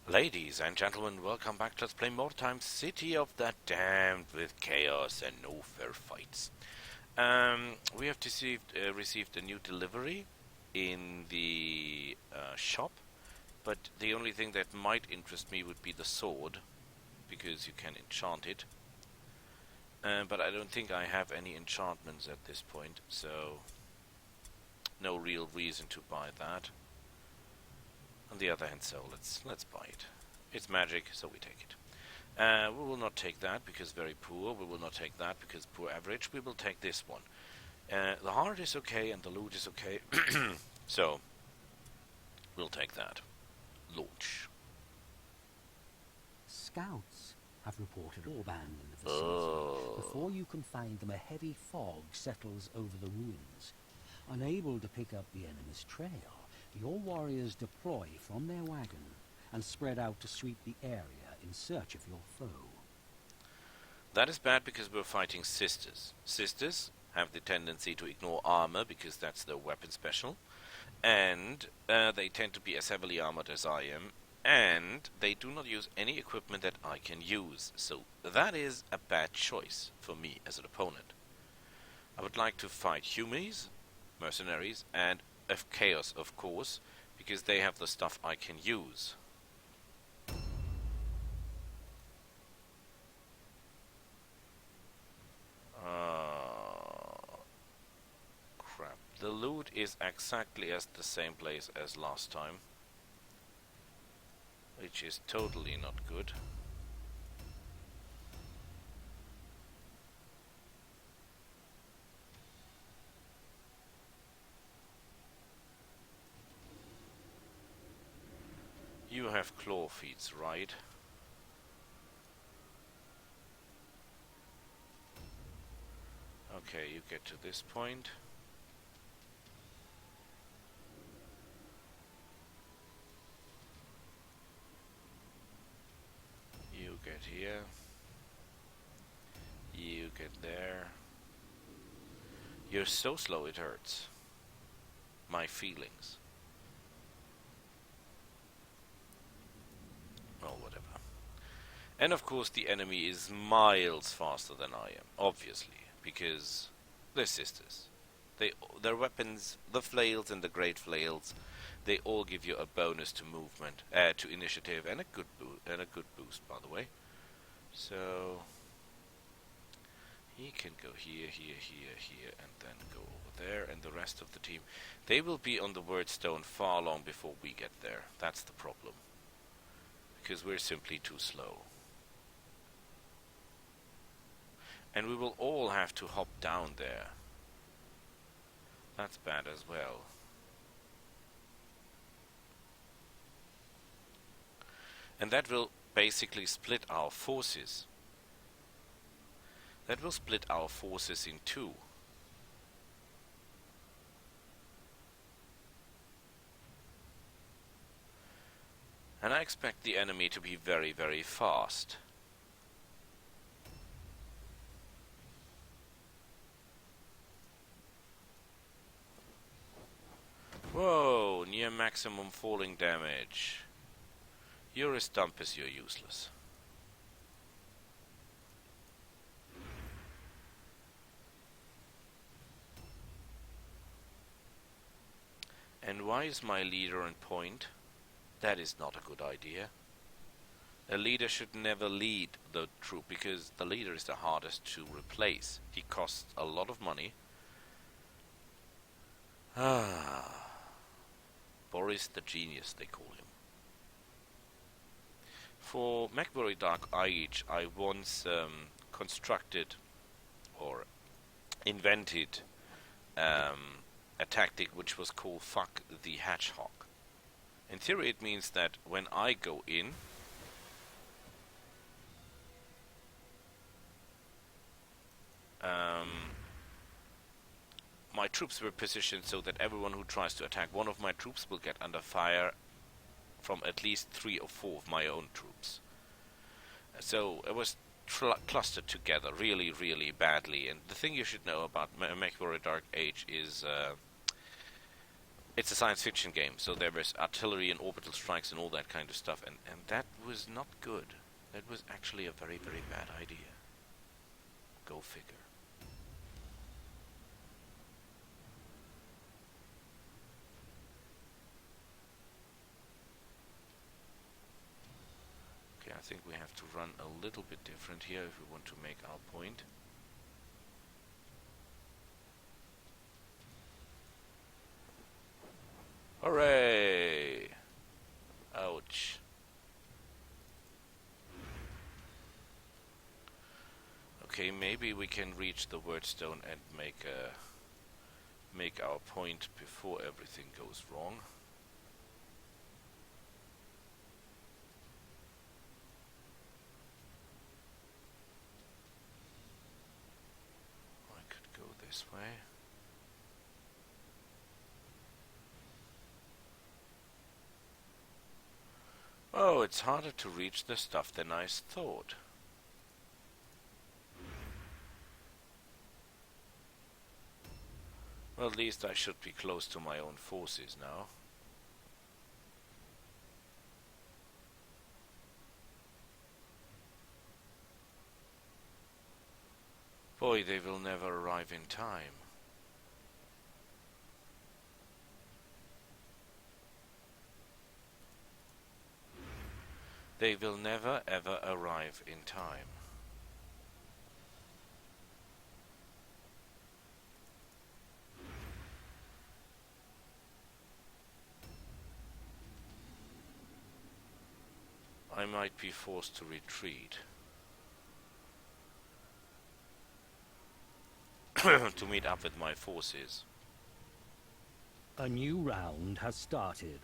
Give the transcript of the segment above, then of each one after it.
Ladies and gentlemen, welcome back to Let's Play Mordheim, City of the Damned, with chaos and no fair fights. We have received a new delivery in the shop, but the only thing that might interest me would be the sword, because you can enchant it. But I don't think I have any enchantments at this point, so no real reason to buy that. On the other hand, so let's buy it. It's magic, so we take it. We will not take that because very poor. We will not take that because poor average. We will take this one. The heart is okay and the loot is okay, so we'll take that. Launch. Scouts have reported all band in the vicinity. Before you can find them, a heavy fog settles over the ruins. Unable to pick up the enemy's trail, your warriors deploy from their wagon and spread out to sweep the area in search of your foe. That is bad because we're fighting sisters. Sisters have the tendency to ignore armor because that's their weapon special, and they tend to be as heavily armored as I am, and they do not use any equipment that I can use, so that is a bad choice for me as an opponent. I would like to fight humans, mercenaries, and chaos, of course, because they have the stuff I can use. Crap. The loot is exactly as the same place as last time, which is totally not good. You have claw feats, right? Okay, you get to this point. You get here. You get there. You're so slow it hurts. My feelings. Well, whatever. And of course the enemy is miles faster than I am, obviously, because they're sisters. Their weapons, the flails and the great flails, they all give you a bonus to movement, to initiative, and a good boost, by the way. So he can go here, here, here, here, and then go over there, and the rest of the team, they will be on the word stone far long before we get there. That's the problem, because we're simply too slow. And we will all have to hop down there. That's bad as well. And that will basically split our forces. That will split our forces in two. And I expect the enemy to be very, very fast. Whoa, near maximum falling damage. You're as dumb as you're useless. And why is my leader on point? That is not a good idea. A leader should never lead the troop, because the leader is the hardest to replace. He costs a lot of money. Boris the Genius, they call him. For MacBoy Dark Age, I once constructed or invented a tactic which was called Fuck the Hedgehog. In theory, it means that when I go in, my troops were positioned so that everyone who tries to attack one of my troops will get under fire from at least 3 or 4 of my own troops. So it was clustered together really, really badly. And the thing you should know about MechWarrior Dark Age is it's a science fiction game, so there was artillery and orbital strikes and all that kind of stuff, and that was not good. That was actually a very, very bad idea. Go figure. Okay, I think we have to run a little bit different here if we want to make our point. Hooray! Ouch. Okay, maybe we can reach the wordstone and make our point before everything goes wrong. I could go this way. Oh, it's harder to reach the stuff than I thought. Well, at least I should be close to my own forces now. Boy, they will never arrive in time. They will never ever arrive in time. I might be forced to retreat. To meet up with my forces. A new round has started.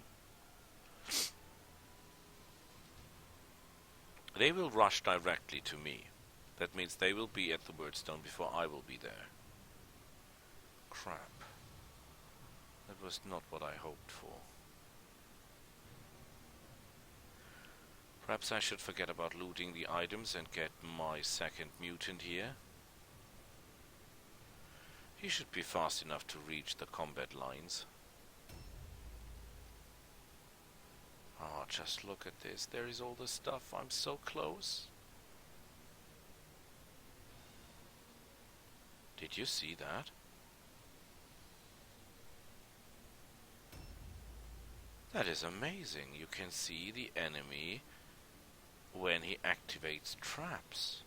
They will rush directly to me. That means they will be at the wordstone before I will be there. Crap. That was not what I hoped for. Perhaps I should forget about looting the items and get my second mutant here. He should be fast enough to reach the combat lines. Oh, just look at this. There is all the stuff. I'm so close. Did you see that? That is amazing. You can see the enemy when he activates traps.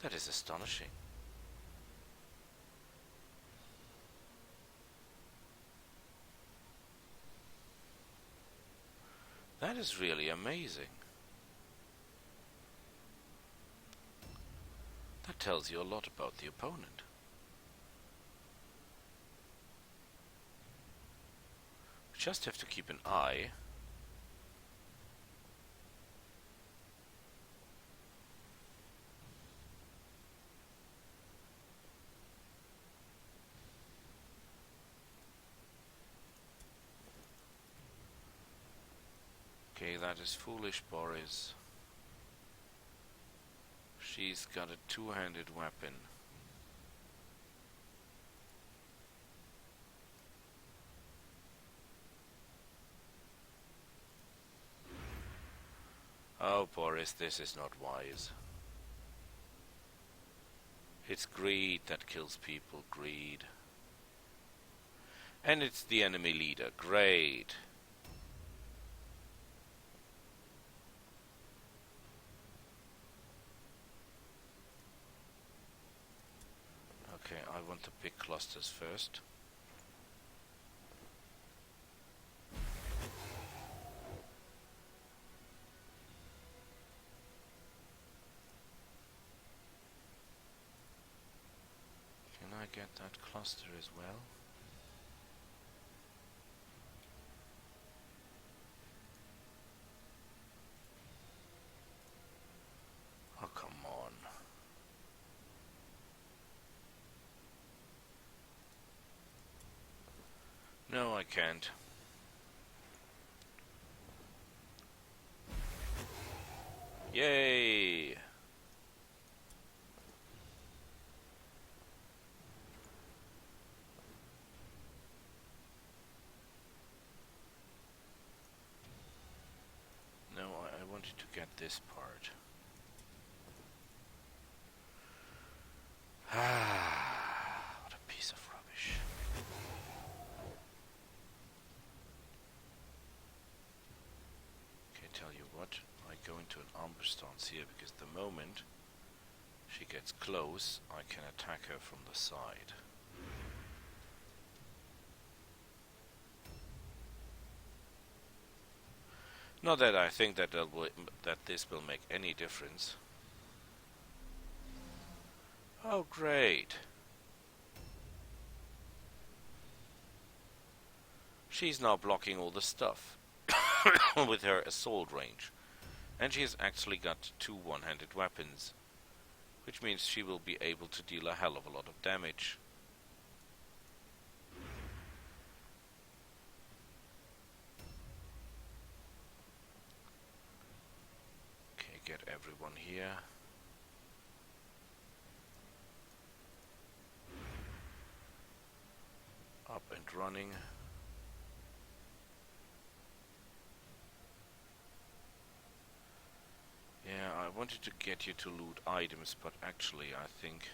That is astonishing. That is really amazing. That tells you a lot about the opponent. We just have to keep an eye. Okay, that is foolish, Boris. She's got a two-handed weapon. Oh, Boris, this is not wise. It's greed that kills people, greed. And it's the enemy leader, great. Okay, I want the big clusters first. Can I get that cluster as well? Oh, come on. No, I can't. Yay! wanted to get this part. Ah, what a piece of rubbish. Okay, tell you what, I go into an ambush stance here because the moment she gets close, I can attack her from the side. Not that I think that this will make any difference. Oh, great. She's now blocking all the stuff with her assault range. And she has actually got 2 one-handed weapons, which means she will be able to deal a hell of a lot of damage. Okay, get everyone here. Up and running. Yeah, I wanted to get you to loot items, but actually I think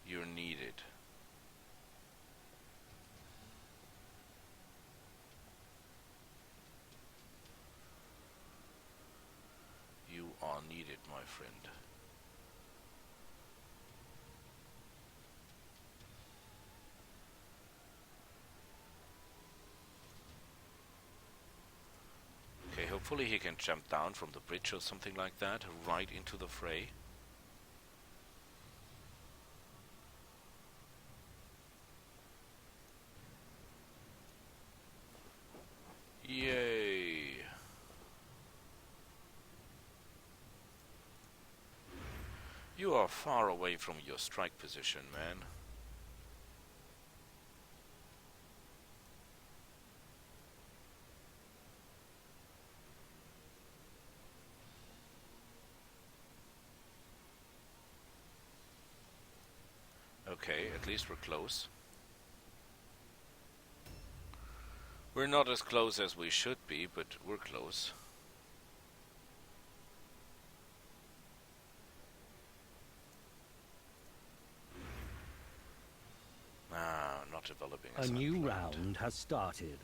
you're needed. You are needed, my friend. Okay, hopefully he can jump down from the bridge or something like that, right into the fray. Yay! You are far away from your strike position, man. Okay, at least we're close. We're not as close as we should be, but we're close. Ah, not developing as A new planned. round has started.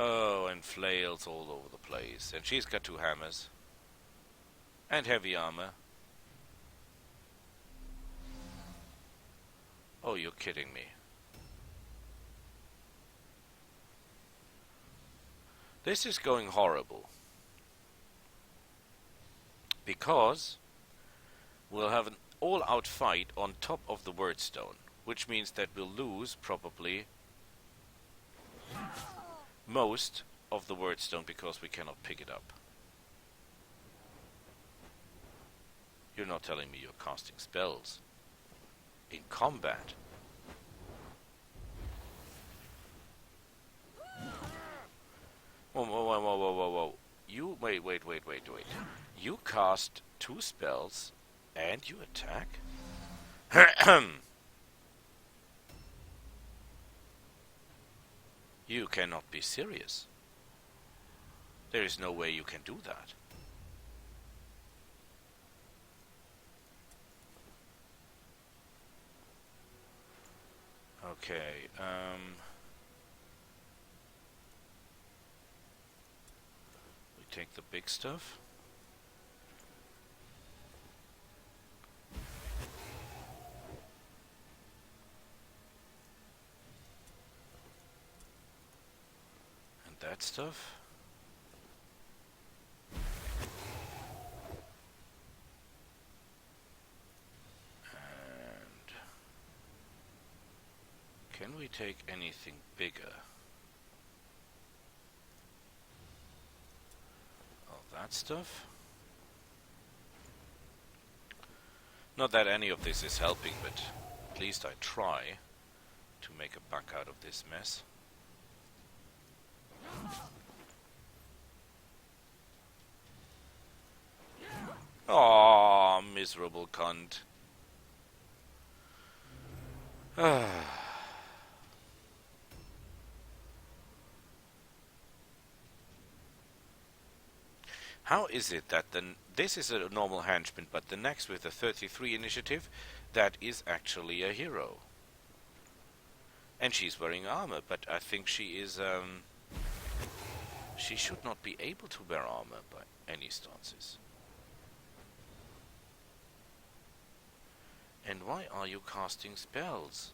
Oh, and flails all over the place. And she's got 2 hammers. And heavy armor. Oh, you're kidding me. This is going horrible. Because we'll have an all-out fight on top of the wordstone, which means that we'll lose probably most of the wordstone because we cannot pick it up. You're not telling me you're casting spells in combat. Whoa. You, wait. You cast 2 spells and you attack? You cannot be serious. There is no way you can do that. Okay, we take the big stuff. And that stuff. And can we take anything bigger? All that stuff. Not that any of this is helping, but at least I try to make a buck out of this mess. Aw, miserable cunt. How is it that this is a normal henchman, but the next with the 33 initiative, that is actually a hero? And she's wearing armor, but I think she is, she should not be able to wear armor by any stances. And why are you casting spells?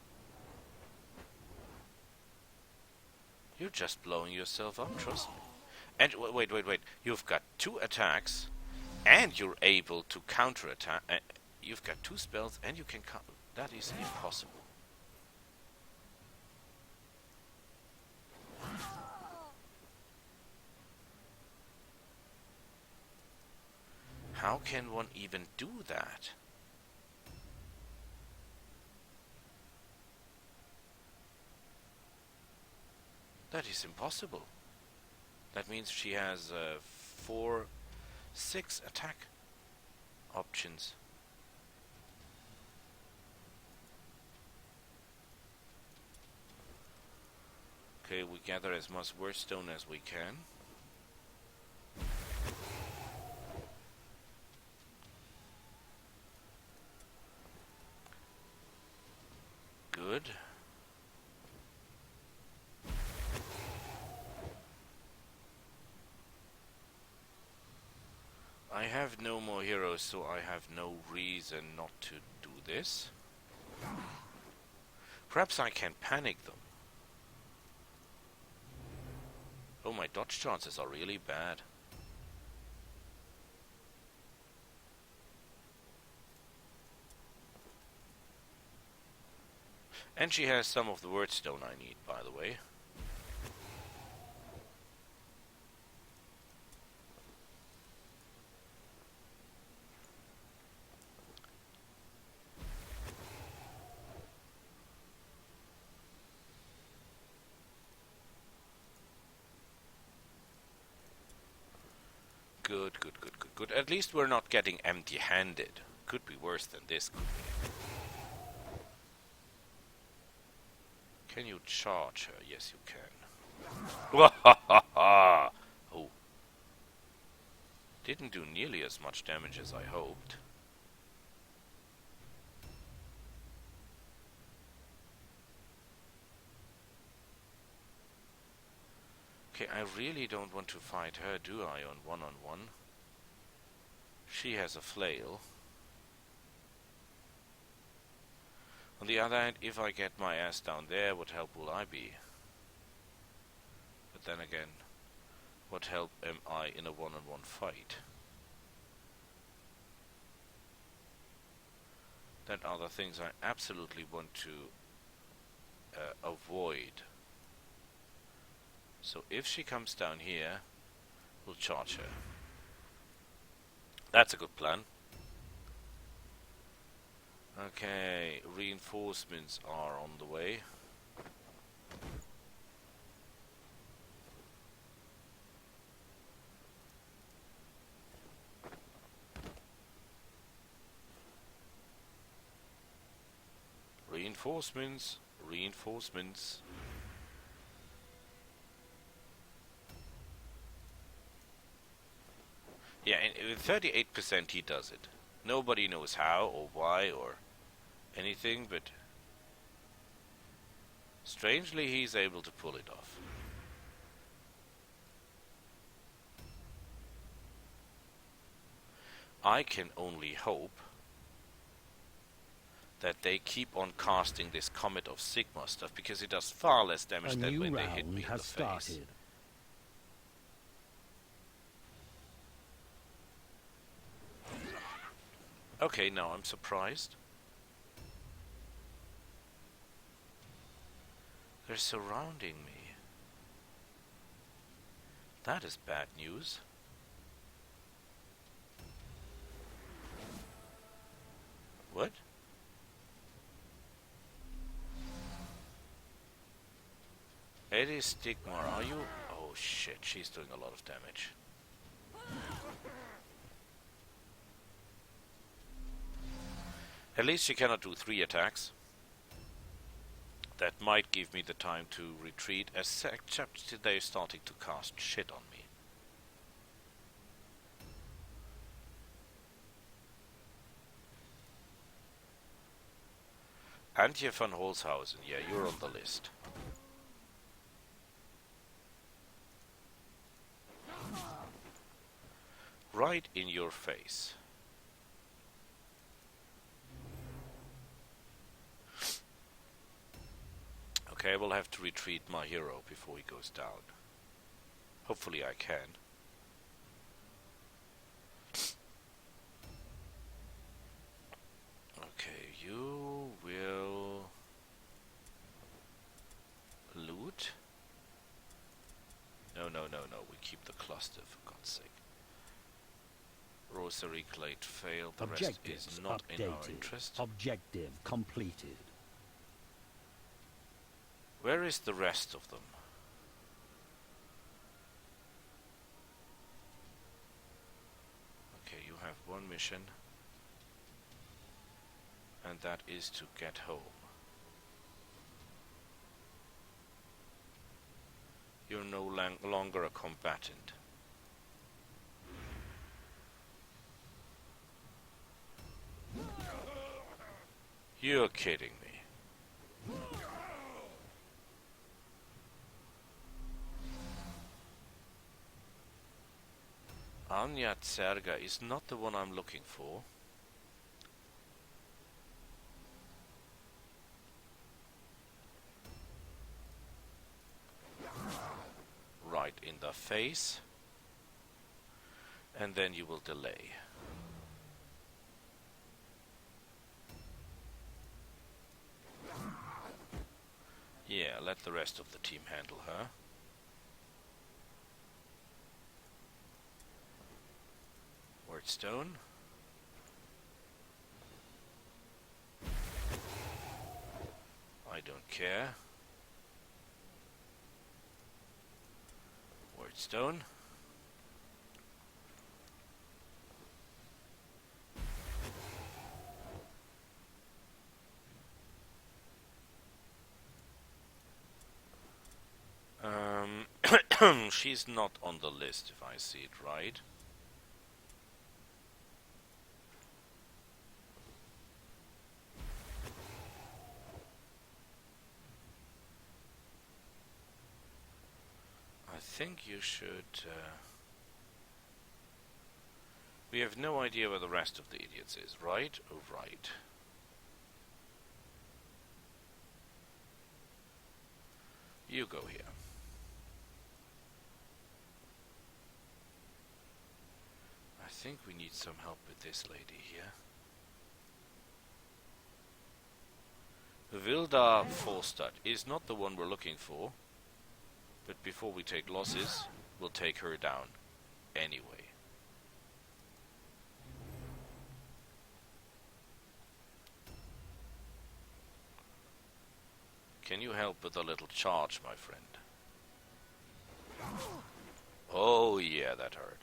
You're just blowing yourself up, trust me. And wait. You've got 2 attacks, and you're able to counter-attack. You've got 2 spells, and you can counter. That is impossible. How can one even do that? That is impossible. That means she has 6 attack options. Okay, we gather as much wordstone as we can. Good. I have no more heroes, so I have no reason not to do this. Perhaps I can panic them. Oh, my dodge chances are really bad. And she has some of the wordstone I need, by the way. Good. At least we're not getting empty-handed. Could be worse than this, could be. Can you charge her? Yes, you can. Oh. Didn't do nearly as much damage as I hoped. Okay, I really don't want to fight her, do I, on one-on-one? She has a flail. On the other hand, if I get my ass down there, what help will I be? But then again, what help am I in a one-on-one fight? That are the things I absolutely want to avoid. So if she comes down here, we'll charge her. That's a good plan. Okay, reinforcements are on the way. Reinforcements. Yeah, and with 38% he does it. Nobody knows how or why or anything, but strangely he's able to pull it off. I can only hope that they keep on casting this Comet of Sigma stuff, because it does far less damage than when they hit me in the face. Okay, now I'm surprised. They're surrounding me. That is bad news. What? Eddie Stigmar, are you? Oh shit, she's doing a lot of damage. At least she cannot do 3 attacks. That might give me the time to retreat, except they're starting to cast shit on me. Antje van Holzhausen, yeah, you're on the list. Right in your face. Okay, I will have to retreat my hero before he goes down. Hopefully I can. Okay, you will loot. No, we keep the cluster for God's sake. Rosary Glade failed, the rest is not in our interest. Objective completed. Where is the rest of them? Okay, you have one mission, and that is to get home. You're no longer a combatant. You're kidding me. Anya Tserga is not the one I'm looking for. Right in the face. And then you will delay. Yeah, let the rest of the team handle her. Wordstone. I don't care. Wordstone. She's not on the list if I see it right. I think you should... We have no idea where the rest of the idiots is, right? Oh, right. You go here. I think we need some help with this lady here. Vilda Forstad is not the one we're looking for. But before we take losses, we'll take her down anyway. Can you help with a little charge, my friend? Oh yeah, that hurt.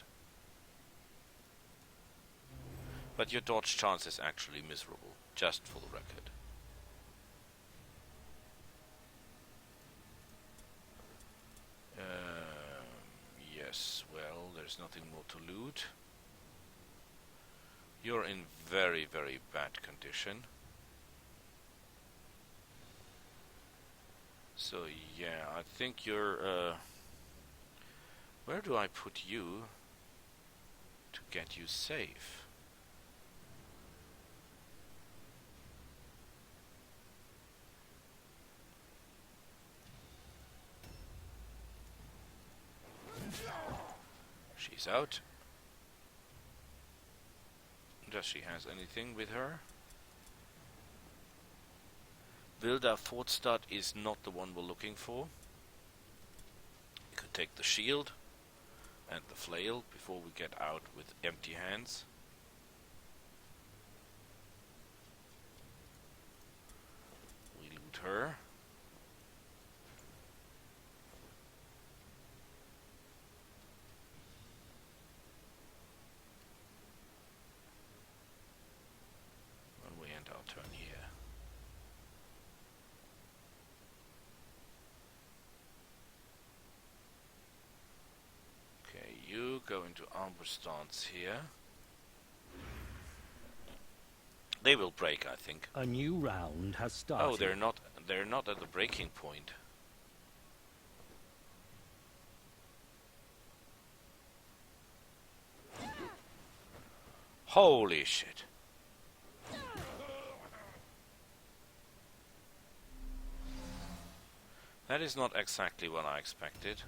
But your dodge chance is actually miserable, just for the record. Yes, well, there's nothing more to loot. You're in very, very bad condition. So, yeah, I think you're, where do I put you to get you safe? She's out. Does she has anything with her? Vilda Fortstad is not the one we're looking for. We could take the shield and the flail before we get out with empty hands. We loot her. And we end our turn here. into ambush stance here. They will break, I think. A new round has started. Oh, they're not at the breaking point. Holy shit. That is not exactly what I expected.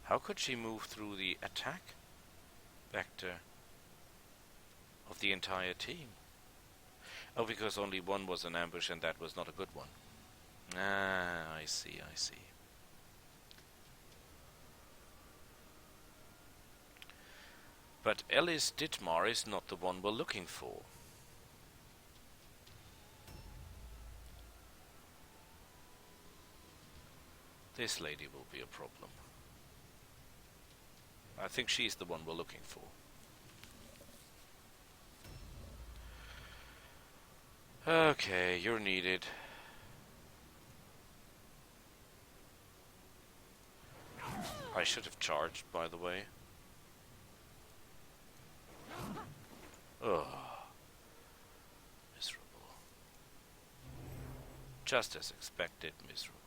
How could she move through the attack vector of the entire team? Oh, because only one was an ambush and that was not a good one. Ah, I see, I see. But Ellis Dittmar is not the one we're looking for. This lady will be a problem. I think she's the one we're looking for. Okay, you're needed. I should have charged, by the way. Ugh. Miserable. Just as expected, miserable.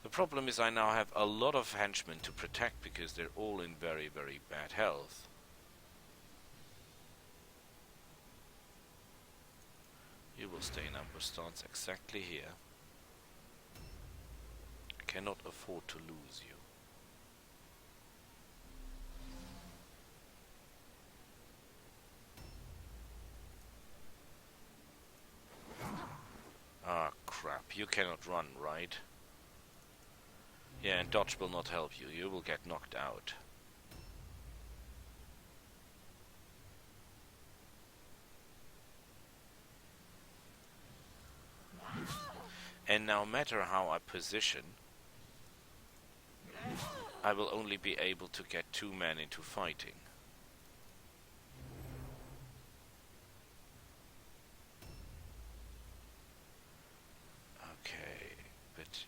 The problem is I now have a lot of henchmen to protect because they're all in very, very bad health. You will stay in ambush stance exactly here. I cannot afford to lose you. Ah, crap. You cannot run, right? Yeah, and dodge will not help you. You will get knocked out. And no matter how I position, I will only be able to get 2 men into fighting. Okay, but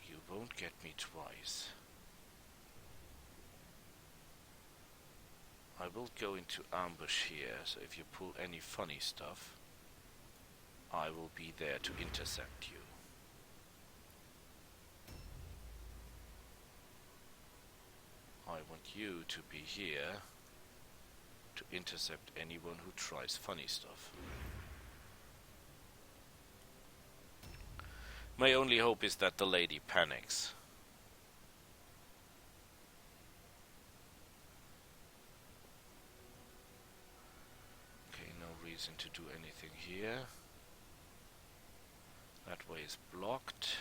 you won't get me twice. I will go into ambush here, so if you pull any funny stuff, I will be there to intercept you. I want you to be here to intercept anyone who tries funny stuff. My only hope is that the lady panics. Okay, no reason to do anything here. That way is blocked.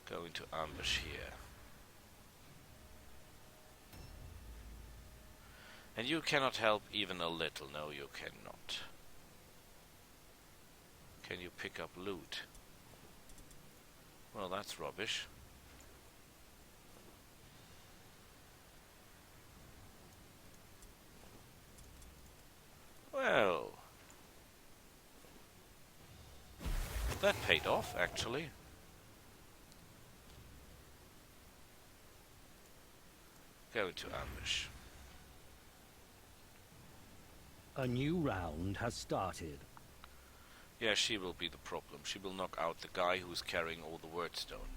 Go into ambush here. And you cannot help even a little. No, you cannot. Can you pick up loot? Well, that's rubbish. Well, that paid off, actually. Go into ambush. A new round has started. Yeah, she will be the problem. She will knock out the guy who's carrying all the wordstone.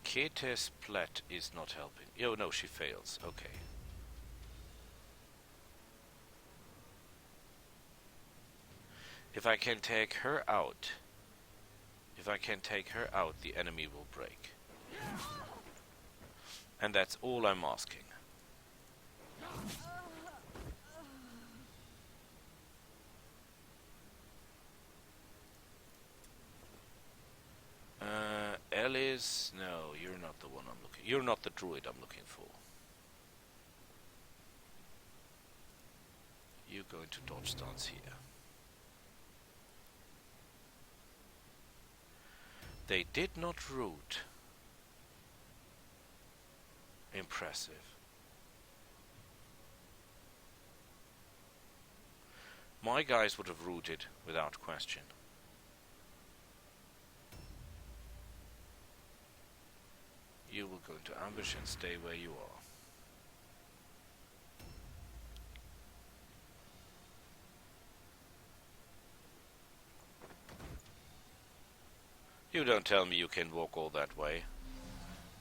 Ketes Plet is not helping. Oh no, she fails. Okay. If I can take her out, the enemy will break. And that's all I'm asking. Ellis, no, you're not the one I'm looking. You're not the druid I'm looking for. You go into dodge stance here. They did not root. Impressive. My guys would have routed without question. You will go into ambush and stay where you are. You don't tell me you can walk all that way.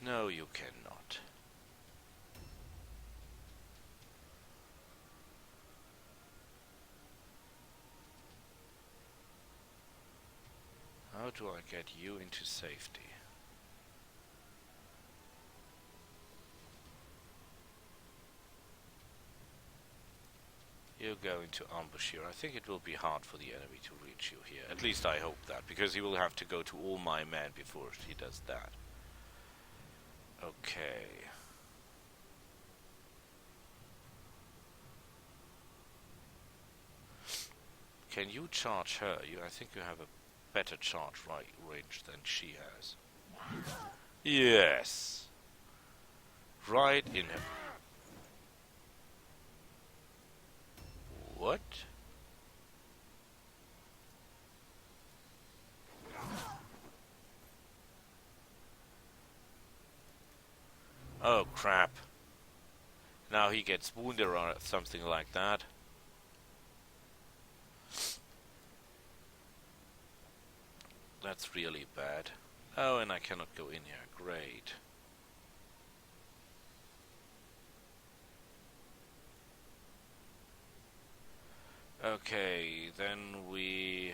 No, you cannot. How do I get you into safety? You go into ambush here. I think it will be hard for the enemy to reach you here. At least I hope that, because he will have to go to all my men before he does that. Okay. Can you charge her? I think you have a better charge range than she has. Yes. Right in her. What? Oh crap. Now he gets wounded or something like that. That's really bad. Oh, and I cannot go in here. Great. Okay, then we...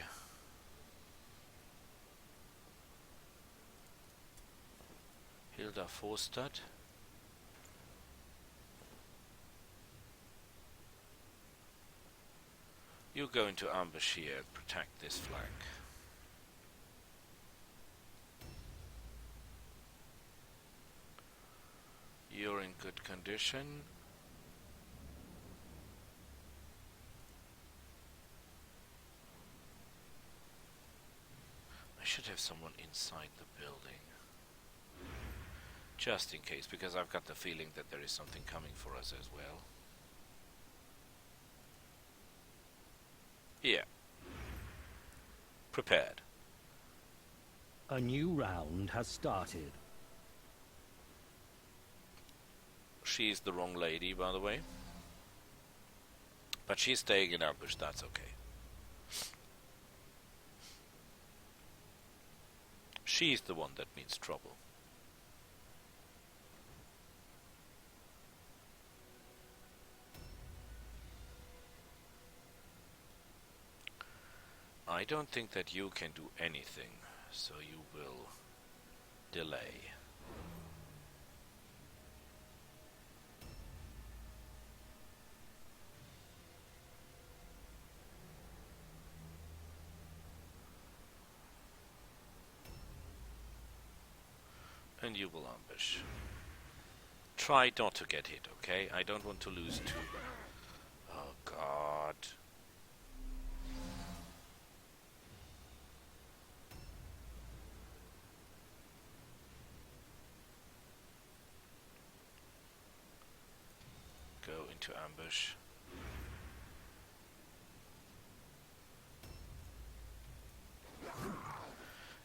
Hilda Forstadt. You go into ambush here and protect this flank. You're in good condition. I should have someone inside the building. Just in case, because I've got the feeling that there is something coming for us as well. Yeah. Prepared. A new round has started. She's the wrong lady, by the way. But she's staying in ambush, that's okay. She's the one that means trouble. I don't think that you can do anything, so you will delay. And you will ambush. Try not to get hit, okay? I don't want to lose too. Oh god. Go into ambush.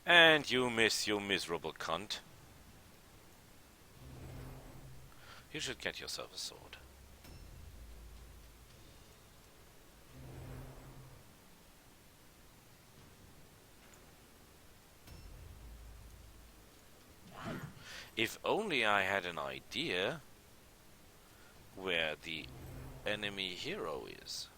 And you miss, you miserable cunt. You should get yourself a sword. If only I had an idea where the enemy hero is.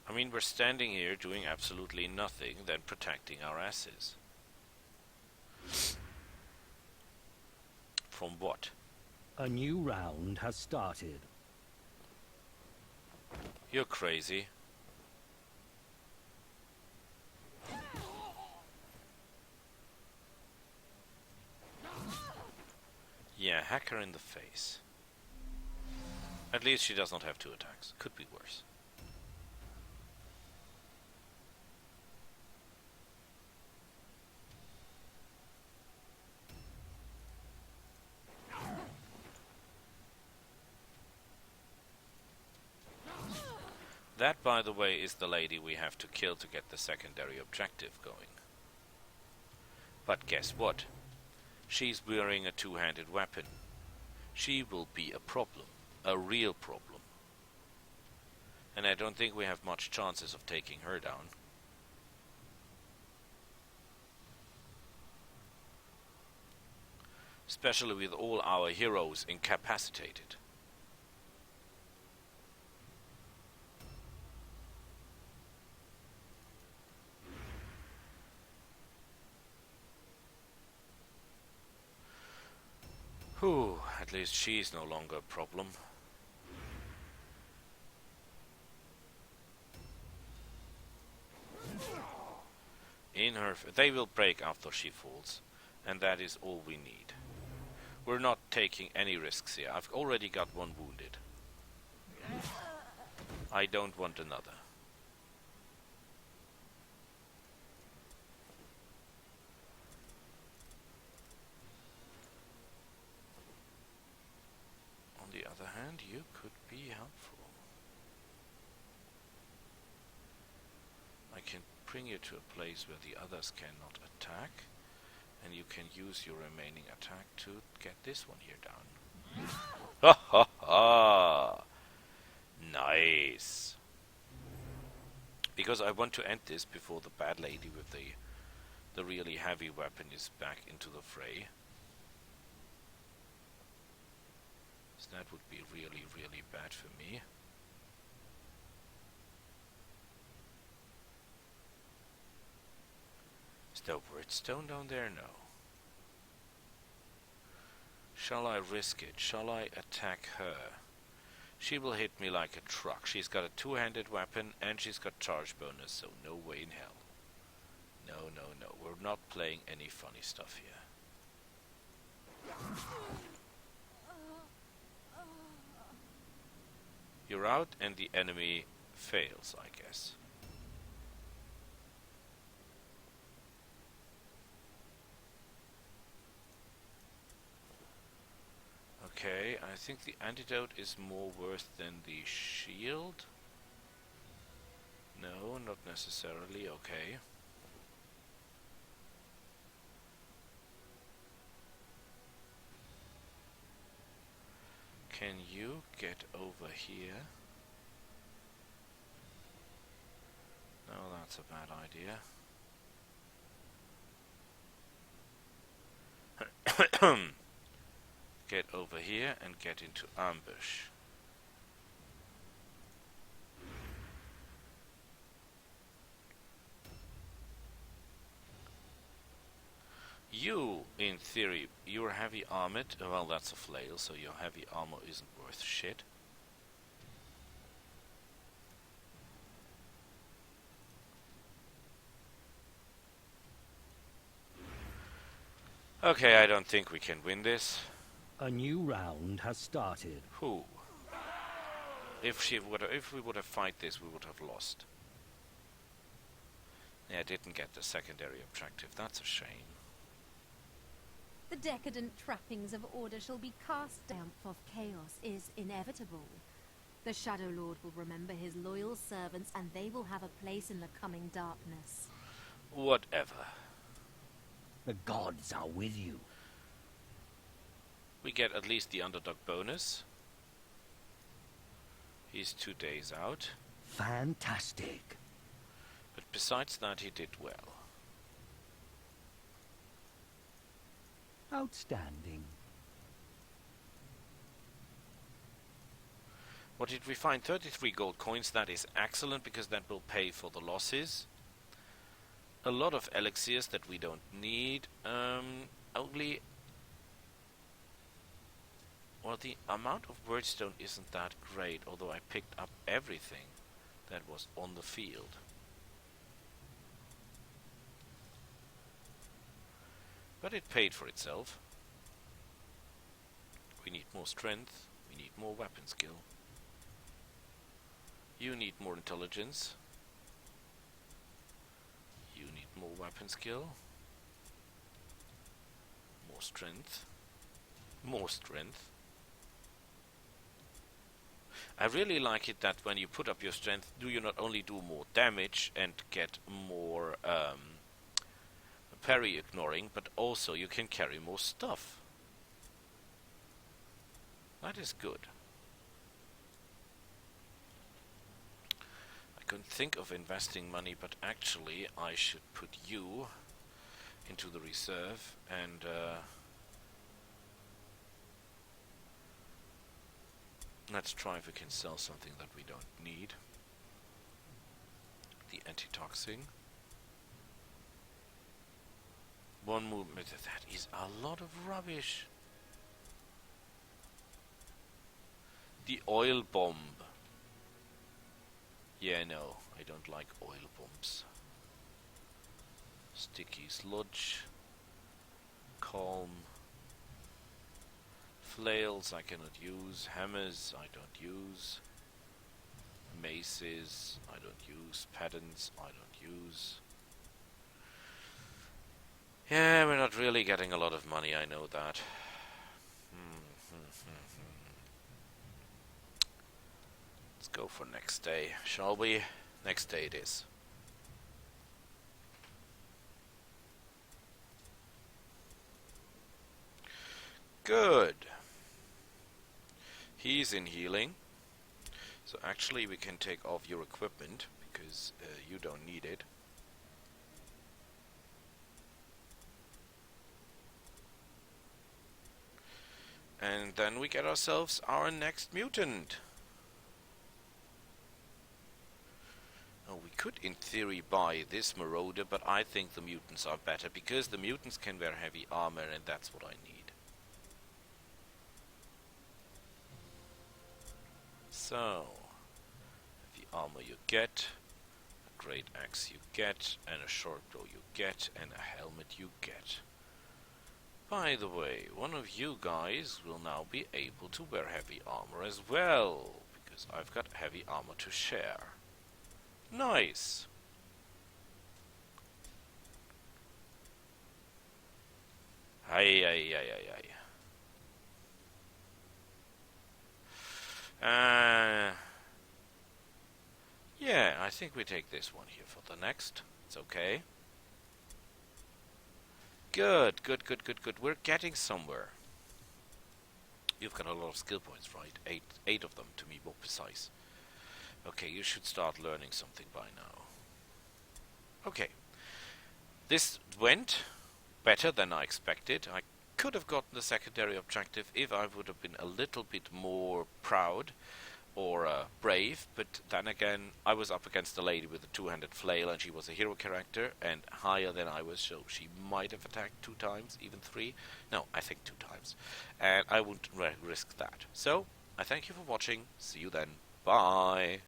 I mean, we're standing here doing absolutely nothing than protecting our asses. From what? A new round has started. You're crazy. Yeah, hack her in the face. At least she does not have 2 attacks. Could be worse. That, by the way, is the lady we have to kill to get the secondary objective going. But guess what? She's wearing a two-handed weapon. She will be a problem. A real problem. And I don't think we have much chances of taking her down. Especially with all our heroes incapacitated. Whew, at least she's no longer a problem. They will break after she falls, and that is all we need. We're not taking any risks here. I've already got one wounded. I don't want another. On the other hand, you could be helpful. I can bring you to a place where the others cannot attack, and you can use your remaining attack to get this one here down. Ha ha ha! Nice! Because I want to end this before the bad lady with the really heavy weapon is back into the fray. So that would be really, really bad for me. Is there Wordstone down there? No. Shall I risk it? Shall I attack her? She will hit me like a truck. She's got a two-handed weapon and she's got charge bonus, so no way in hell. No, no, no. We're not playing any funny stuff here. You're out and the enemy fails, I guess. Okay, I think the antidote is more worth than the shield. No, not necessarily. Okay. Can you get over here? No, that's a bad idea. Get over here and get into ambush. You, in theory, you're heavy armored. Well, that's a flail, so your heavy armor isn't worth shit. Okay, I don't think we can win this. A new round has started. Who? If we would have fight this, we would have lost. Yeah, I didn't get the secondary objective. That's a shame. The decadent trappings of order shall be cast down. Of chaos is inevitable. The Shadow Lord will remember his loyal servants, and they will have a place in the coming darkness. Whatever. The gods are with you. We get at least the underdog bonus. He's 2 days out. Fantastic. But besides that, he did well. Outstanding. What did we find? 33 gold coins. That is excellent because that will pay for the losses. A lot of elixirs that we don't need. Only... Well, the amount of Wordstone isn't that great, although I picked up everything that was on the field. But it paid for itself. We need more strength. We need more weapon skill. You need more intelligence. You need more weapon skill. More strength. More strength. I really like it that when you put up your strength, do you not only do more damage and get more parry ignoring, but also you can carry more stuff. That is good. I couldn't think of investing money, but actually I should put you into the reserve and let's try if we can sell something that we don't need. The antitoxin. One movement. That is a lot of rubbish. The oil bomb. Yeah, no, I don't like oil bombs. Sticky sludge. Calm. Flails I cannot use. Hammers I don't use. Maces I don't use. Patterns I don't use. Yeah, we're not really getting a lot of money, I know that. Let's go for next day, shall we? Next day it is. Good. He's in healing. So actually we can take off your equipment, because you don't need it. And then we get ourselves our next mutant. Oh, we could in theory buy this Marauder, but I think the mutants are better, because the mutants can wear heavy armor and that's what I need. So, heavy armor you get, a great axe you get, and a short bow you get, and a helmet you get. By the way, one of you guys will now be able to wear heavy armor as well, because I've got heavy armor to share. Nice! Aye, aye, aye, aye, aye. Yeah, I think we take this one here for the next. It's okay. Good, good, good, good, good. We're getting somewhere. You've got a lot of skill points, right? Eight of them, to be more precise. Okay, you should start learning something by now. Okay. This went better than I expected. I could have gotten the secondary objective if I would have been a little bit more proud or brave, but then again, I was up against a lady with a two-handed flail, and she was a hero character, and higher than I was, so she might have attacked 2 times, even 3. No, I think 2 times. And I wouldn't risk that. So, I thank you for watching. See you then. Bye.